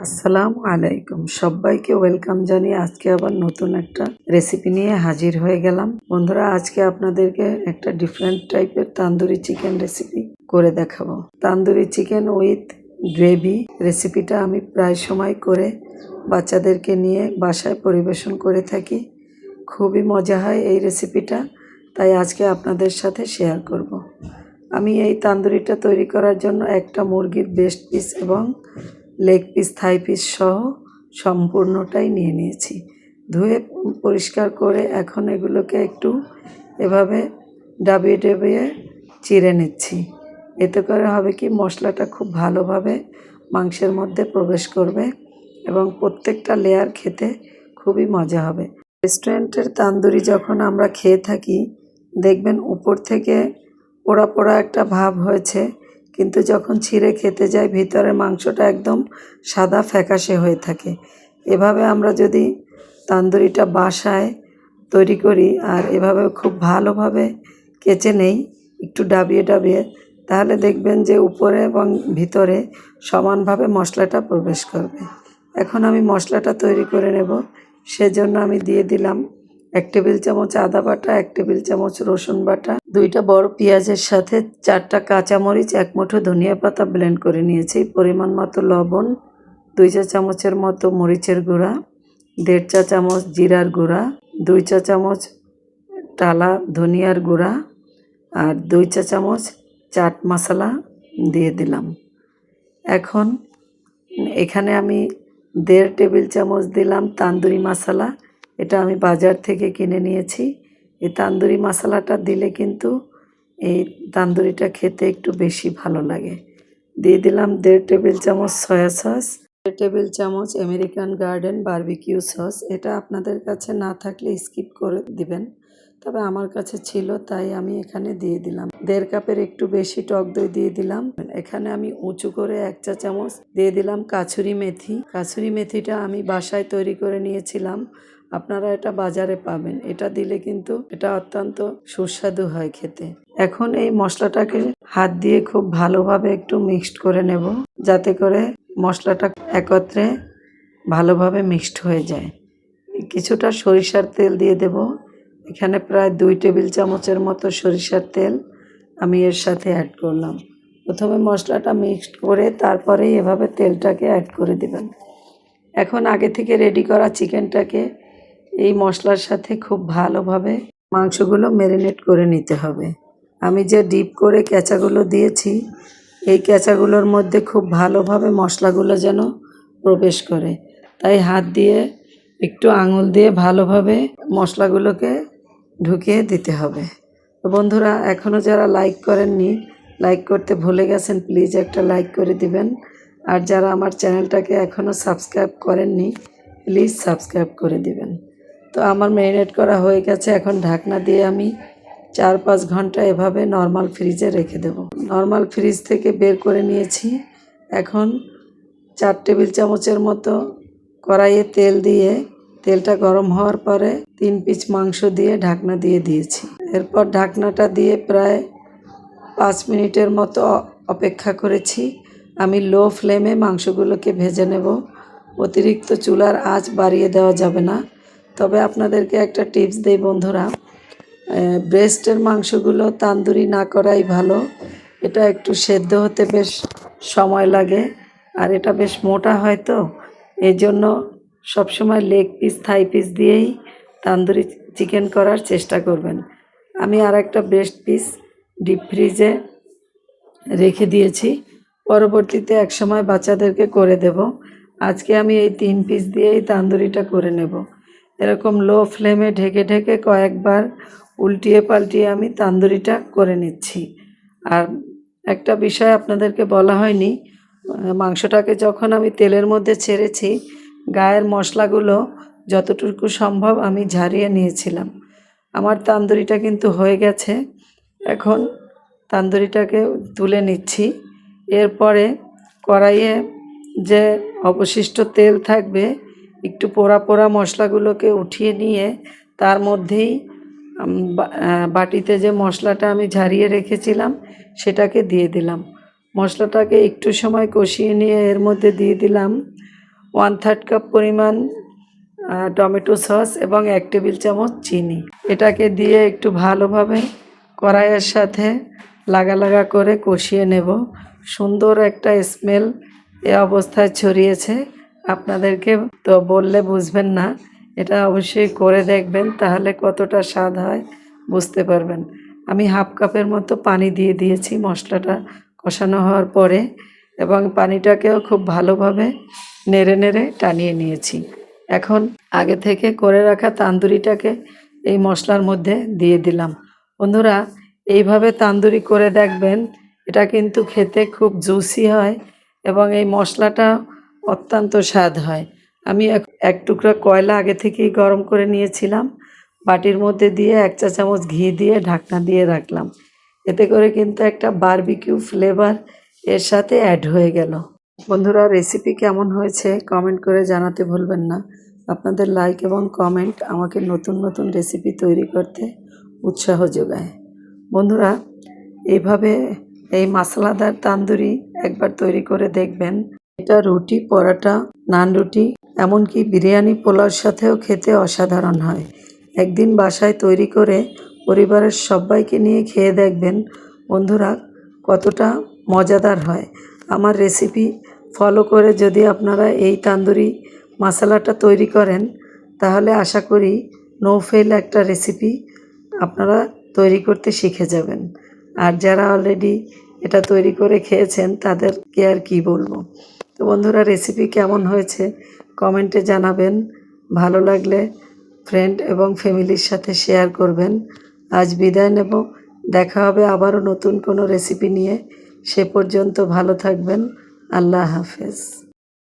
আসসালামু আলাইকুম, সবাইকে ওয়েলকাম জানিয়ে আজকে আবার নতুন একটা রেসিপি নিয়ে হাজির হয়ে গেলাম। বন্ধুরা, আজকে আপনাদেরকে একটা ডিফারেন্ট টাইপের তান্দুরি চিকেন রেসিপি করে দেখাবো। তান্দুরি চিকেন উইথ গ্রেভি রেসিপিটা আমি প্রায় সময় করে বাচ্চাদেরকে নিয়ে বাসায় পরিবেশন করে থাকি। খুবই মজা হয় এই রেসিপিটা, তাই আজকে আপনাদের সাথে শেয়ার করব। আমি এই তান্দুরিটা তৈরি করার জন্য একটা মুরগির ব্রেস্ট পিস এবং লেগ পিস, থাই পিস সহ সম্পূর্ণটাই নিয়ে নিয়েছি। ধুয়ে পরিষ্কার করে এখন এগুলোকে একটু এভাবে ডাবিয়ে ডাবিয়ে চিড়ে নিচ্ছি। এতে করে হবে কি, মশলাটা খুব ভালোভাবে মাংসের মধ্যে প্রবেশ করবে এবং প্রত্যেকটা লেয়ার খেতে খুবই মজা হবে। রেস্টুরেন্টের তান্দুরি যখন আমরা খেয়ে থাকি, দেখবেন উপর থেকে পোড়া পোড়া একটা ভাব হয়েছে, কিন্তু যখন ছিঁড়ে খেতে যাই ভিতরে মাংসটা একদম সাদা ফ্যাকাশে হয়ে থাকে। এভাবে আমরা যদি তান্দুরিটা বাসায় তৈরি করি আর এভাবে খুব ভালোভাবে কেচে নেই, একটু ডাবিয়ে ডাবিয়ে, তাহলে দেখবেন যে উপরে এবং ভিতরে সমানভাবে মশলাটা প্রবেশ করবে। এখন আমি মশলাটা তৈরি করে নেব। সেজন্য আমি দিয়ে দিলাম 1 টেবিল চামচ আদা বাটা, 1 টেবিল চামচ রসুন বাটা, 2টা বড় পেঁয়াজের সাথে 4টা কাঁচামরিচ, 1 মুঠো ধনিয়া পাতা ব্লেন্ড করে নিয়েছি, পরিমাণ মতো লবণ, 2 চা চামচের মতো মরিচের গুঁড়া, 1.5 চা চামচ জিরার গুঁড়া, 2 চা চামচ টালা ধনিয়ার গুঁড়া আর 2 চা চামচ চাট মশলা দিয়ে দিলাম। এখন এখানে আমি 1.5 টেবিল চামচ দিলাম তান্দুরি মশলা। এটা আমি বাজার থেকে কিনে নিয়েছি। এই তান্দুরি মশলাটা দিলে কিন্তু এই তান্দুরিটা খেতে একটু বেশি ভালো লাগে। দিয়ে দিলাম 1.5 টেবিল চামচ সয়া সস, 1.5 টেবিল চামচ আমেরিকান গার্ডেন বারবিকিউ সস। এটা আপনাদের কাছে না থাকলে স্কিপ করে দিবেন, তবে আমার কাছে ছিল তাই আমি এখানে দিয়ে দিলাম। 1.5 কাপের একটু বেশি টক দই দিয়ে দিলাম। এখানে আমি উঁচু করে 1 চা চামচ দিয়ে দিলাম কাসুরি মেথি। কাসুরি মেথিটা আমি বাসায় তৈরি করে নিয়েছিলাম, আপনারা এটা বাজারে পাবেন। এটা দিলে কিন্তু এটা অত্যন্ত সুস্বাদু হয় খেতে। এখন এই মশলাটাকে হাত দিয়ে খুব ভালোভাবে একটু মিক্সড করে নেব, যাতে করে মশলাটা একত্রে ভালোভাবে মিক্সড হয়ে যায়। কিছুটা সরিষার তেল দিয়ে দেব। এখানে প্রায় 2 টেবিল চামচের মতো সরিষার তেল আমি এর সাথে অ্যাড করলাম। প্রথমে মশলাটা মিক্সড করে তারপরেই এভাবে তেলটাকে অ্যাড করে দেবেন। এখন আগে থেকে রেডি করা চিকেনটাকে এই মশলার সাথে খুব ভালোভাবে মাংসগুলো ম্যারিনেট করে নিতে হবে। আমি যে ডিপ করে কেঁচাগুলো দিয়েছি, এই কেঁচাগুলোর মধ্যে খুব ভালোভাবে মশলাগুলো যেন প্রবেশ করে, তাই হাত দিয়ে একটু আঙুল দিয়ে ভালোভাবে মশলাগুলোকে ঢুকিয়ে দিতে হবে। তো বন্ধুরা, এখনও যারা লাইক করেননি, লাইক করতে ভুলে গেছেন, প্লিজ একটা লাইক করে দিবেন। আর যারা আমার চ্যানেলটাকে এখনও সাবস্ক্রাইব করেননি, প্লিজ সাবস্ক্রাইব করে দিবেন। তো আমার ম্যারিনেট করা হয়ে গেছে। এখন ঢাকনা দিয়ে আমি 4-5 ঘন্টা এভাবে নর্মাল ফ্রিজে রেখে দেব। নর্মাল ফ্রিজ থেকে বের করে নিয়েছি। এখন 4 টেবিল চামচের মতো কড়াইয়ে তেল দিয়ে, তেলটা গরম হওয়ার পরে 3 পিস মাংস দিয়ে ঢাকনা দিয়ে দিয়েছি। এরপর ঢাকনাটা দিয়ে প্রায় 5 মিনিটের মতো অপেক্ষা করেছি। আমি লো ফ্লেমে মাংসগুলোকে ভেজে নেব। অতিরিক্ত চুলার আঁচ বাড়িয়ে দেওয়া যাবে না। তবে আপনাদেরকে একটা টিপস দেই বন্ধুরা, ব্রেস্টের মাংসগুলো তান্দুরি না করাই ভালো। এটা একটু সেদ্ধ হতে বেশ সময় লাগে, আর এটা বেশ মোটা হয়, তো এই জন্য সবসময় লেগ পিস, থাই পিস দিয়েই তান্দুরি চিকেন করার চেষ্টা করবেন। আমি আর একটা ব্রেস্ট পিস ডিপ ফ্রিজে রেখে দিয়েছি, পরবর্তীতে একসময় বাচ্চাদেরকে করে দেব। আজকে আমি এই 3 পিস দিয়েই তান্দুরিটা করে নেব। এরকম লো ফ্লেমে ঢেকে ঢেকে কয়েকবার উল্টিয়ে পাল্টিয়ে আমি তান্দুরিটা করে নিচ্ছি। আর একটা বিষয় আপনাদেরকে বলা হয়নি, মাংসটাকে যখন আমি তেলের মধ্যে ছেড়েছি, গায়ের মশলাগুলো যতটুকু সম্ভব আমি ঝারিয়ে নিয়েছিলাম। আমার তান্দুরিটা কিন্তু হয়ে গেছে। এখন তান্দুরিটাকে তুলে নিচ্ছি। এরপরে কড়াইয়ে যে অবশিষ্ট তেল থাকবে, একটু পোড়া পোড়া মশলাগুলোকে উঠিয়ে নিয়ে তার মধ্যেই বাটিতে যে মশলাটা আমি ঝারিয়ে রেখেছিলাম সেটাকে দিয়ে দিলাম। মশলাটাকে একটু সময় কষিয়ে নিয়ে এর মধ্যে দিয়ে দিলাম 1/3 কাপ পরিমাণ টমেটো সস এবং 1 টেবিল চামচ চিনি। এটাকে দিয়ে একটু ভালোভাবে কড়াইয়ের সাথে লাগা লাগা করে কষিয়ে নেব। সুন্দর একটা স্মেল এ অবস্থায় ছড়িয়েছে। আপনাদেরকে তো বললে বুঝবেন না, এটা অবশ্যই করে দেখবেন, তাহলে কতটা স্বাদ হয় বুঝতে পারবেন। আমি হাফ কাপের মতো পানি দিয়ে দিয়েছি মশলাটা কষানো হওয়ার পরে, এবং পানিটাকেও খুব ভালোভাবে নেড়ে নেড়ে টানিয়ে নিয়েছি। এখন আগে থেকে করে রাখা তান্দুরিটাকে এই মশলার মধ্যে দিয়ে দিলাম। বন্ধুরা, এইভাবে তান্দুরি করে দেখবেন, এটা কিন্তু খেতে খুব জুসি হয় এবং এই মশলাটা অত্যন্ত স্বাদ হয়। আমি এক টুকরা কয়লা আগে থেকেই গরম করে নিয়েছিলাম, বাটির মধ্যে দিয়ে 1 চা চামচ ঘি দিয়ে ঢাকনা দিয়ে রাখলাম। এতে করে কিন্তু একটা বারবিকিউ ফ্লেভার এর সাথে অ্যাড হয়ে গেল। বন্ধুরা, রেসিপি কেমন হয়েছে কমেন্ট করে জানাতে ভুলবেন না। আপনাদের লাইক এবং কমেন্ট আমাকে নতুন নতুন রেসিপি তৈরি করতে উৎসাহ যোগায়। বন্ধুরা, এইভাবে এই মশলাদার তান্দুরি একবার তৈরি করে দেখবেন। এটা রুটি, পরোটা, নান রুটি, এমনকি বিরিয়ানি, পোলাওর সাথেও খেতে অসাধারণ হয়। একদিন বাসায় তৈরি করে পরিবারের সবাইকে নিয়ে খেয়ে দেখবেন বন্ধুরা, কতটা মজাদার হয়। আমার রেসিপি ফলো করে যদি আপনারা এই তান্দুরি মশলাটা তৈরি করেন, তাহলে আশা করি নো ফেল একটা রেসিপি আপনারা তৈরি করতে শিখে যাবেন। আর যারা অলরেডি এটা তৈরি করে খেয়েছেন তাদেরকে আর কি বলবো। তো বন্ধুরা, রেসিপি কেমন হয়েছে কমেন্টে জানাবেন। ভালো লাগলে ফ্রেন্ড এবং ফ্যামিলির সাথে শেয়ার করবেন। আজ বিদায় নেব, দেখা হবে আবারও নতুন কোনো রেসিপি নিয়ে। সে পর্যন্ত ভালো থাকবেন। আল্লাহ হাফেজ।